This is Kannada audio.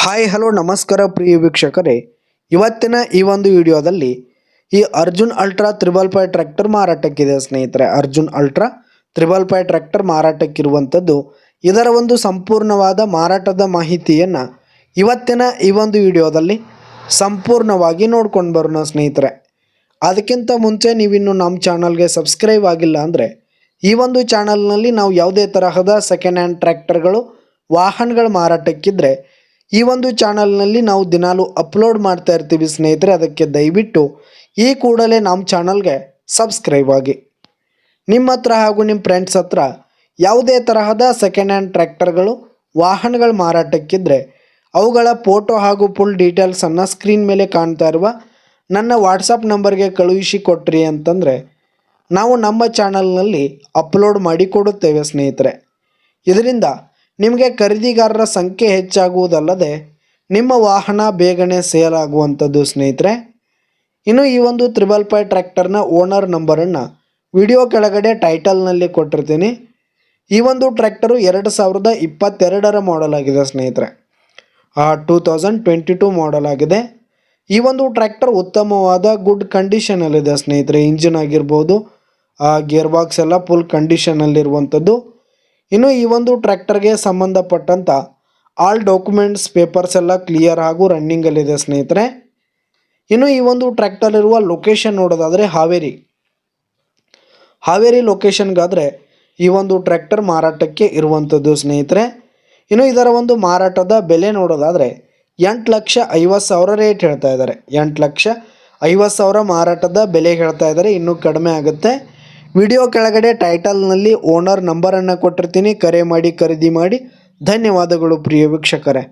ಹಾಯ್ ಹಲೋ ನಮಸ್ಕಾರ ಪ್ರಿಯ ವೀಕ್ಷಕರೇ, ಇವತ್ತಿನ ಈ ಒಂದು ವಿಡಿಯೋದಲ್ಲಿ ಈ ಅರ್ಜುನ್ ಅಲ್ಟ್ರಾ 555 ಟ್ರ್ಯಾಕ್ಟರ್ ಮಾರಾಟಕ್ಕಿದೆ ಸ್ನೇಹಿತರೆ. ಅರ್ಜುನ್ ಅಲ್ಟ್ರಾ 555 ಟ್ರ್ಯಾಕ್ಟರ್ ಮಾರಾಟಕ್ಕಿರುವಂಥದ್ದು, ಇದರ ಒಂದು ಸಂಪೂರ್ಣವಾದ ಮಾರಾಟದ ಮಾಹಿತಿಯನ್ನು ಇವತ್ತಿನ ಈ ಒಂದು ವಿಡಿಯೋದಲ್ಲಿ ಸಂಪೂರ್ಣವಾಗಿ ನೋಡ್ಕೊಂಡು ಬರೋಣ ಸ್ನೇಹಿತರೆ. ಅದಕ್ಕಿಂತ ಮುಂಚೆ ನೀವಿನ್ನು ನಮ್ಮ ಚಾನಲ್ಗೆ ಸಬ್ಸ್ಕ್ರೈಬ್ ಆಗಿಲ್ಲ ಅಂದರೆ ಈ ಒಂದು ಚಾನಲ್ನಲ್ಲಿ ನಾವು ಯಾವುದೇ ತರಹದ ಸೆಕೆಂಡ್ ಹ್ಯಾಂಡ್ ಟ್ರ್ಯಾಕ್ಟರ್ಗಳು ವಾಹನಗಳ ಮಾರಾಟಕ್ಕಿದ್ರೆ ಈ ಒಂದು ಚಾನಲ್ನಲ್ಲಿ ನಾವು ದಿನಾಲು ಅಪ್ಲೋಡ್ ಮಾಡ್ತಾ ಇರ್ತೀವಿ ಸ್ನೇಹಿತರೆ. ಅದಕ್ಕೆ ದಯವಿಟ್ಟು ಈ ಕೂಡಲೇ ನಮ್ಮ ಚಾನಲ್ಗೆ ಸಬ್ಸ್ಕ್ರೈಬ್ ಆಗಿ. ನಿಮ್ಮ ಹತ್ರ ಹಾಗೂ ನಿಮ್ಮ ಫ್ರೆಂಡ್ಸ್ ಹತ್ರ ಯಾವುದೇ ತರಹದ ಸೆಕೆಂಡ್ ಹ್ಯಾಂಡ್ ಟ್ರ್ಯಾಕ್ಟರ್ಗಳು ವಾಹನಗಳ ಮಾರಾಟಕ್ಕಿದ್ರೆ ಅವುಗಳ ಫೋಟೋ ಹಾಗೂ ಫುಲ್ ಡೀಟೇಲ್ಸನ್ನು ಸ್ಕ್ರೀನ್ ಮೇಲೆ ಕಾಣ್ತಾ ಇರುವ ನನ್ನ ವಾಟ್ಸಪ್ ನಂಬರ್ಗೆ ಕಳುಹಿಸಿ ಕೊಟ್ರಿ ಅಂತಂದರೆ ನಾವು ನಮ್ಮ ಚಾನಲ್ನಲ್ಲಿ ಅಪ್ಲೋಡ್ ಮಾಡಿ ಕೊಡುತ್ತೇವೆ ಸ್ನೇಹಿತರೆ. ಇದರಿಂದ ನಿಮಗೆ ಖರೀದಿಗಾರರ ಸಂಖ್ಯೆ ಹೆಚ್ಚಾಗುವುದಲ್ಲದೆ ನಿಮ್ಮ ವಾಹನ ಬೇಗನೆ ಸೇಲ್ ಆಗುವಂಥದ್ದು ಸ್ನೇಹಿತರೆ. ಇನ್ನು ಈ ಒಂದು 555 ಟ್ರ್ಯಾಕ್ಟರ್ನ ಓನರ್ ನಂಬರನ್ನು ವಿಡಿಯೋ ಕೆಳಗಡೆ ಟೈಟಲ್ನಲ್ಲಿ ಕೊಟ್ಟಿರ್ತೀನಿ. ಈ ಒಂದು ಟ್ರ್ಯಾಕ್ಟರು 2022ರ ಮಾಡೆಲ್ ಆಗಿದೆ ಸ್ನೇಹಿತರೆ. 2022 ಮಾಡೆಲ್ ಆಗಿದೆ. ಈ ಒಂದು ಟ್ರ್ಯಾಕ್ಟರ್ ಉತ್ತಮವಾದ ಗುಡ್ ಕಂಡೀಷನಲ್ಲಿದೆ ಸ್ನೇಹಿತರೆ. ಇಂಜಿನ್ ಆಗಿರ್ಬೋದು, ಗೇರ್ ಬಾಕ್ಸ್ ಎಲ್ಲ ಫುಲ್ ಕಂಡೀಷನಲ್ಲಿರುವಂಥದ್ದು. ಇನ್ನು ಈ ಒಂದು ಟ್ರ್ಯಾಕ್ಟರ್ಗೆ ಸಂಬಂಧಪಟ್ಟಂಥ ಆಲ್ ಡಾಕ್ಯುಮೆಂಟ್ಸ್ ಪೇಪರ್ಸ್ ಎಲ್ಲ ಕ್ಲಿಯರ್ ಹಾಗೂ ರನ್ನಿಂಗಲ್ಲಿದೆ ಸ್ನೇಹಿತರೆ. ಇನ್ನು ಈ ಒಂದು ಟ್ರ್ಯಾಕ್ಟರ್ ಇರುವ ಲೊಕೇಶನ್ ನೋಡೋದಾದರೆ ಹಾವೇರಿ ಲೊಕೇಶನ್ಗಾದರೆ ಈ ಒಂದು ಟ್ರ್ಯಾಕ್ಟರ್ ಮಾರಾಟಕ್ಕೆ ಇರುವಂಥದ್ದು ಸ್ನೇಹಿತರೆ. ಇನ್ನು ಇದರ ಒಂದು ಮಾರಾಟದ ಬೆಲೆ ನೋಡೋದಾದರೆ 8,50,000 ರೇಟ್ ಹೇಳ್ತಾ ಇದ್ದಾರೆ. 8,50,000 ಮಾರಾಟದ ಬೆಲೆ ಹೇಳ್ತಾ ಇದ್ದಾರೆ. ಇನ್ನೂ ಕಡಿಮೆ ಆಗುತ್ತೆ. ವಿಡಿಯೋ ಕೆಳಗಡೆ ಟೈಟಲ್ನಲ್ಲಿ ಓನರ್ ನಂಬರನ್ನು ಕೊಟ್ಟಿರ್ತೀನಿ. ಕರೆ ಮಾಡಿ ಖರೀದಿ ಮಾಡಿ. ಧನ್ಯವಾದಗಳು ಪ್ರಿಯ ವೀಕ್ಷಕರೇ.